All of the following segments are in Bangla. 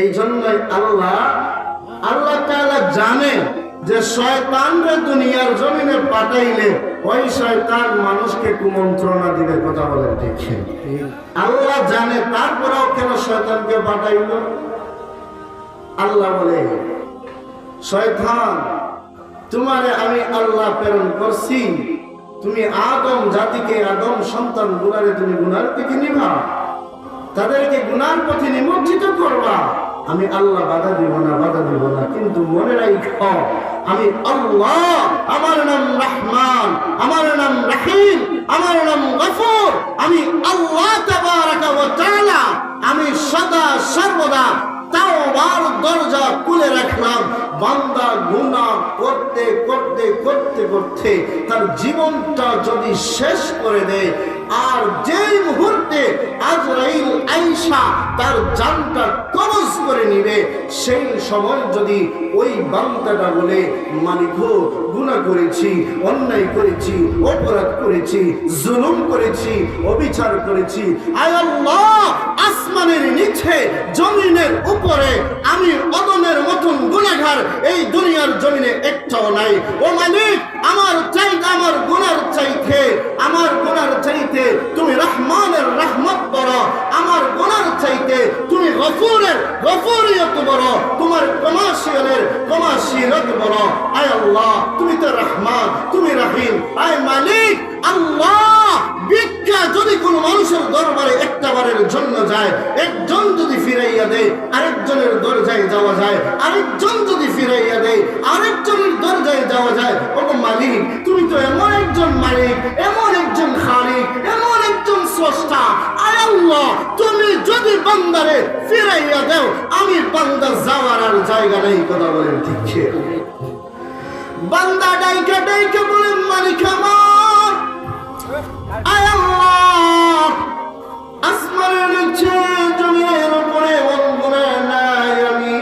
এই জন্যই আল্লাহ তাআলা জানেন যে শয়তানরে দুনিয়ার জমিনে পাঠাইলে ওই শয়তান মানুষকে কুমন্ত্রণা দিবে। কথা বলেন ঠিক? আল্লাহ জানে, তারপরেও কেন শয়তানকে পাঠাইলো? আল্লাহ বলে, শয়তান, তোমারে আমি আল্লাহ প্রেরণ করছি, তুমি আদম জাতিকে, আদম সন্তান গুনারে তুমি গুনার থেকে নিবা, তাদেরকে গুনার পথে নিমজ্জিত করবা। আমি আল্লাহ বাধা দিব না, কিন্তু মনে রাখো আমি আল্লাহ, আমার নাম রহমান, আমার নাম রহিম, আমার নাম গফুর। আমি আল্লাহ তাবারাকা ওয়া তাআলা, আমি সদা সর্বদা তাওবার দরজা খুলে রাখলাম। বান্দা গুনাহ করতে করতে করতে করতে তার জীবনটা যদি শেষ করে দেয়, আর যেই মুহূর্তে আজরাইল আইসা তার জানটা কবজ করে নিবে, সেই সময় যদি ওই বান্দাটা বলে, মালিক গুনাহ করেছি, অন্যায় করেছি, অপরাধ করেছি, জুলুম করেছি, অবিচার করেছি, আয় আল্লাহ, আসমানের নিচে জমিনের উপরে আমি অদমের মতন গুনাহগার এই দুনিয়ার জমিনে একটাও নাই। ও মালিক, আমার চাইতে, আমার গুনার চাইতে তুমি রহমানের রহমত বড়, আমার গুনার চাইতে তুমি গফুরের গফুরিয়ত বড়, তোমার কমাশিয়ালের কমাশিয়ালত বড়। আয় আল্লাহ, তুমি তো রহমান, তুমি রহিম। আয় মালিক আল্লাহ, ভিক্ষা যদি কোনো মানুষের দরবারে একটা বারের জন্য যায়, একজন যদি ফিরাইয়া দেয় আরেকজনের দরজায় যাওয়া যায়, আরেকজন যদি ফিরাইয়া দেয় আরেকজনের দরজায় যাওয়া যায়। ও মালিক, তুমি তো এমন একজন মালিক, এমন একজন খালিক, এমন একজন স্রষ্টা। আয় আল্লাহ, তুমি যদি বান্দারে ফিরাইয়া দাও, আমি বান্দা যাওয়ার আর জায়গা নেই। কথা বলেন ঠিক? বান্দা ডাইকা ডাইকা বলেন, মালিক আমার, আয় আল্লাহ, আসমানের নিচে জমিনের উপরে এমন গুনাহ নাই, আমি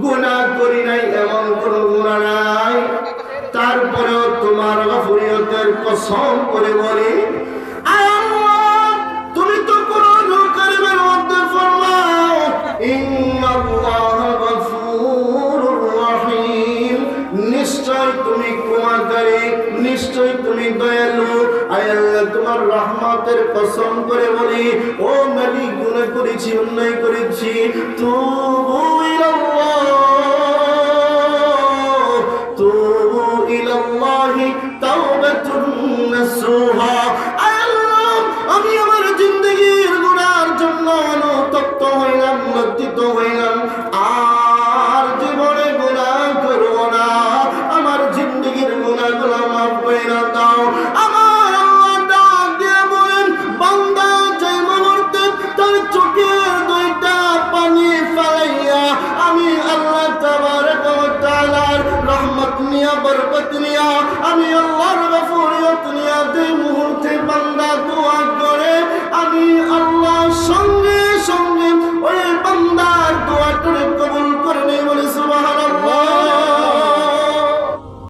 গুনাহ করি নাই, এমন কোন গুনাহ নাই। তারপরেও তোমার গফুরিয়তের কসম করে বলি, আয় আল্লাহ, তুমি তো কোরআন কারীমের মধ্যে ফরমাও, ইন্নাল্লাহা গফুরুর রহিম, নিশ্চয় তুমি ক্ষমাকারী, নিশ্চয় তুমি দয়ালু। আয় আল্লাহ, তোমার রহমতের কসম করে বলি, ও মালিক, গুনাহ করেছি, অন্যায় করেছি, তুবু ইলাল্লাহি তাওবাতুন নাসুহা। আয় আল্লাহ, আমি আমার জিন্দেগীর গুনার জন্য অনুতপ্ত হইলাম, লজ্জিত হইলাম, আর জীবনে গুনাহ করব না। আমার জিন্দেগীর গুনাহগুলো মাফ করে দাও। আমার আল্লাহ ডাক দিয়ে বলেন, বান্দা যে মুহূর্তে তার চোখের দুইটা পানি ফেলাইয়া আমি আল্লাহ তাবারাকা ওয়া তাআলার রহমত নিয়া, বরকত নিয়া, আমি আল্লাহর গফুরিয়ত নিয়া, যে মুহূর্তে বান্দা দোয়া